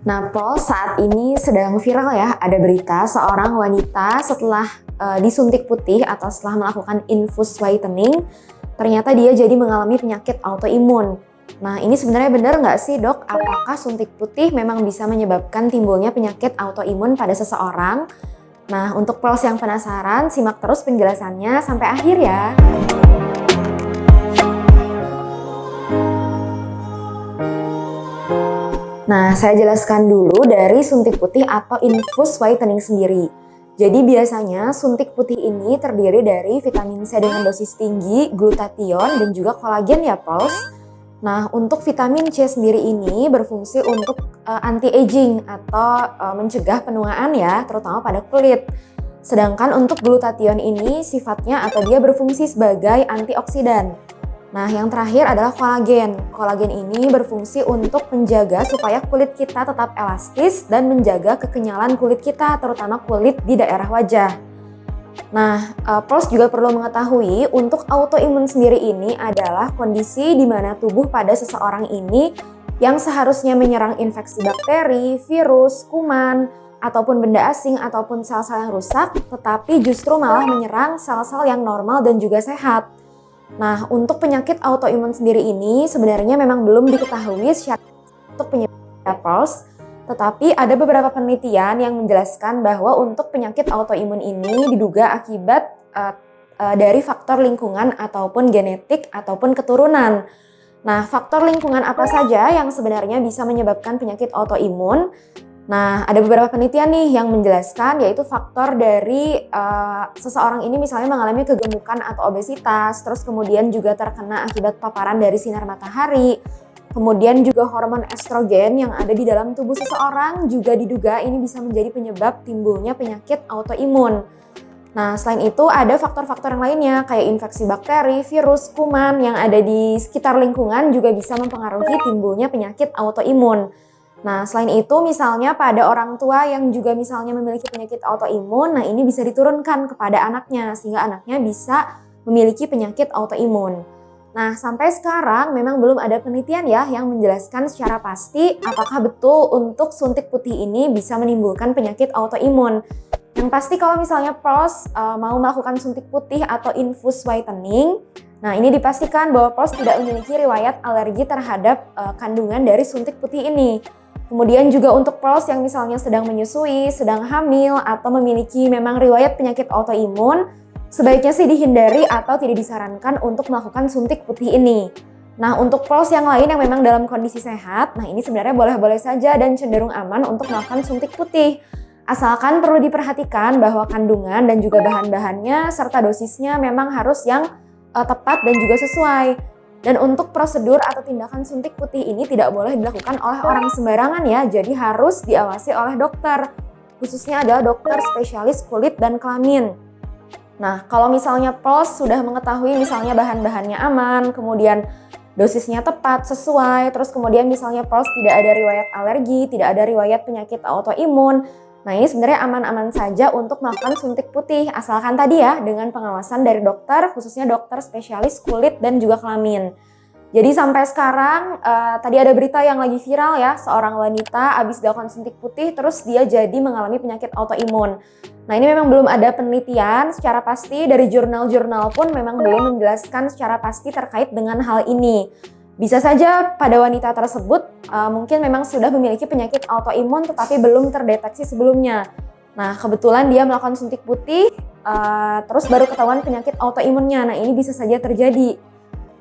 Nah, Pol, saat ini sedang viral ya, ada berita seorang wanita setelah disuntik putih atau setelah melakukan infus whitening, ternyata dia jadi mengalami penyakit autoimun. Nah, ini sebenarnya benar nggak sih, Dok? Apakah suntik putih memang bisa menyebabkan timbulnya penyakit autoimun pada seseorang? Nah, untuk Pols yang penasaran, simak terus penjelasannya sampai akhir ya. Nah, saya jelaskan dulu dari suntik putih atau infus whitening sendiri. Jadi biasanya suntik putih ini terdiri dari vitamin C dengan dosis tinggi, glutathione, dan juga kolagen ya, Pols. Nah, untuk vitamin C sendiri ini berfungsi untuk anti-aging atau mencegah penuaan ya, terutama pada kulit. Sedangkan untuk glutathione ini sifatnya atau dia berfungsi sebagai antioksidan. Nah, yang terakhir adalah kolagen. Kolagen ini berfungsi untuk menjaga supaya kulit kita tetap elastis dan menjaga kekenyalan kulit kita, terutama kulit di daerah wajah. Nah, Pols juga perlu mengetahui untuk autoimun sendiri ini adalah kondisi di mana tubuh pada seseorang ini yang seharusnya menyerang infeksi bakteri, virus, kuman, ataupun benda asing ataupun sel-sel yang rusak, tetapi justru malah menyerang sel-sel yang normal dan juga sehat. Nah, untuk penyakit autoimun sendiri ini sebenarnya memang belum diketahui secara untuk penyebab Pols, tetapi ada beberapa penelitian yang menjelaskan bahwa untuk penyakit autoimun ini diduga akibat dari faktor lingkungan ataupun genetik ataupun keturunan. Nah, faktor lingkungan apa saja yang sebenarnya bisa menyebabkan penyakit autoimun? Nah, ada beberapa penelitian nih yang menjelaskan yaitu faktor dari seseorang ini misalnya mengalami kegemukan atau obesitas, terus kemudian juga terkena akibat paparan dari sinar matahari, kemudian juga hormon estrogen yang ada di dalam tubuh seseorang juga diduga ini bisa menjadi penyebab timbulnya penyakit autoimun. Nah, selain itu ada faktor-faktor yang lainnya kayak infeksi bakteri, virus, kuman yang ada di sekitar lingkungan juga bisa mempengaruhi timbulnya penyakit autoimun. Nah, selain itu misalnya pada orang tua yang juga misalnya memiliki penyakit autoimun, nah ini bisa diturunkan kepada anaknya sehingga anaknya bisa memiliki penyakit autoimun. Nah, sampai sekarang memang belum ada penelitian ya yang menjelaskan secara pasti apakah betul untuk suntik putih ini bisa menimbulkan penyakit autoimun. Yang pasti kalau misalnya Pols mau melakukan suntik putih atau infus whitening, nah ini dipastikan bahwa Pols tidak memiliki riwayat alergi terhadap kandungan dari suntik putih ini. Kemudian juga untuk Pols yang misalnya sedang menyusui, sedang hamil, atau memiliki memang riwayat penyakit autoimun, sebaiknya sih dihindari atau tidak disarankan untuk melakukan suntik putih ini. Nah, untuk Pols yang lain yang memang dalam kondisi sehat, nah ini sebenarnya boleh-boleh saja dan cenderung aman untuk melakukan suntik putih. Asalkan perlu diperhatikan bahwa kandungan dan juga bahan-bahannya serta dosisnya memang harus yang tepat dan juga sesuai. Dan untuk prosedur atau tindakan suntik putih ini tidak boleh dilakukan oleh orang sembarangan ya, jadi harus diawasi oleh dokter. Khususnya adalah dokter spesialis kulit dan kelamin. Nah, kalau misalnya Pols sudah mengetahui misalnya bahan-bahannya aman, kemudian dosisnya tepat, sesuai, terus kemudian misalnya Pols tidak ada riwayat alergi, tidak ada riwayat penyakit autoimun, nah ini sebenarnya aman-aman saja untuk melakukan suntik putih, asalkan tadi ya dengan pengawasan dari dokter, khususnya dokter spesialis kulit dan juga kelamin. Jadi sampai sekarang tadi ada berita yang lagi viral ya, seorang wanita habis dilakukan suntik putih terus dia jadi mengalami penyakit autoimun. Nah ini memang belum ada penelitian secara pasti, dari jurnal-jurnal pun memang belum menjelaskan secara pasti terkait dengan hal ini. Bisa saja pada wanita tersebut mungkin memang sudah memiliki penyakit autoimun tetapi belum terdeteksi sebelumnya. Nah, kebetulan dia melakukan suntik putih terus baru ketahuan penyakit autoimunnya. Nah, ini bisa saja terjadi.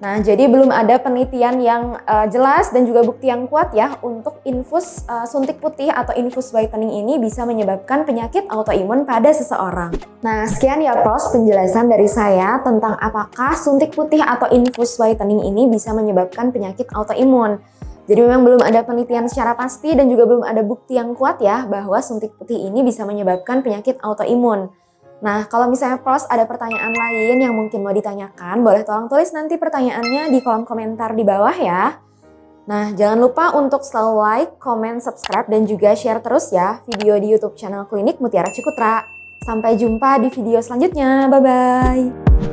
Nah, jadi belum ada penelitian yang jelas dan juga bukti yang kuat ya untuk infus suntik putih atau infus whitening ini bisa menyebabkan penyakit autoimun pada seseorang. Nah, sekian ya Pros penjelasan dari saya tentang apakah suntik putih atau infus whitening ini bisa menyebabkan penyakit autoimun. Jadi memang belum ada penelitian secara pasti dan juga belum ada bukti yang kuat ya bahwa suntik putih ini bisa menyebabkan penyakit autoimun. Nah, kalau misalnya Pros ada pertanyaan lain yang mungkin mau ditanyakan, boleh tolong tulis nanti pertanyaannya di kolom komentar di bawah ya. Nah, jangan lupa untuk selalu like, comment, subscribe, dan juga share terus ya video di YouTube channel Klinik Mutiara Cikutra. Sampai jumpa di video selanjutnya, bye-bye!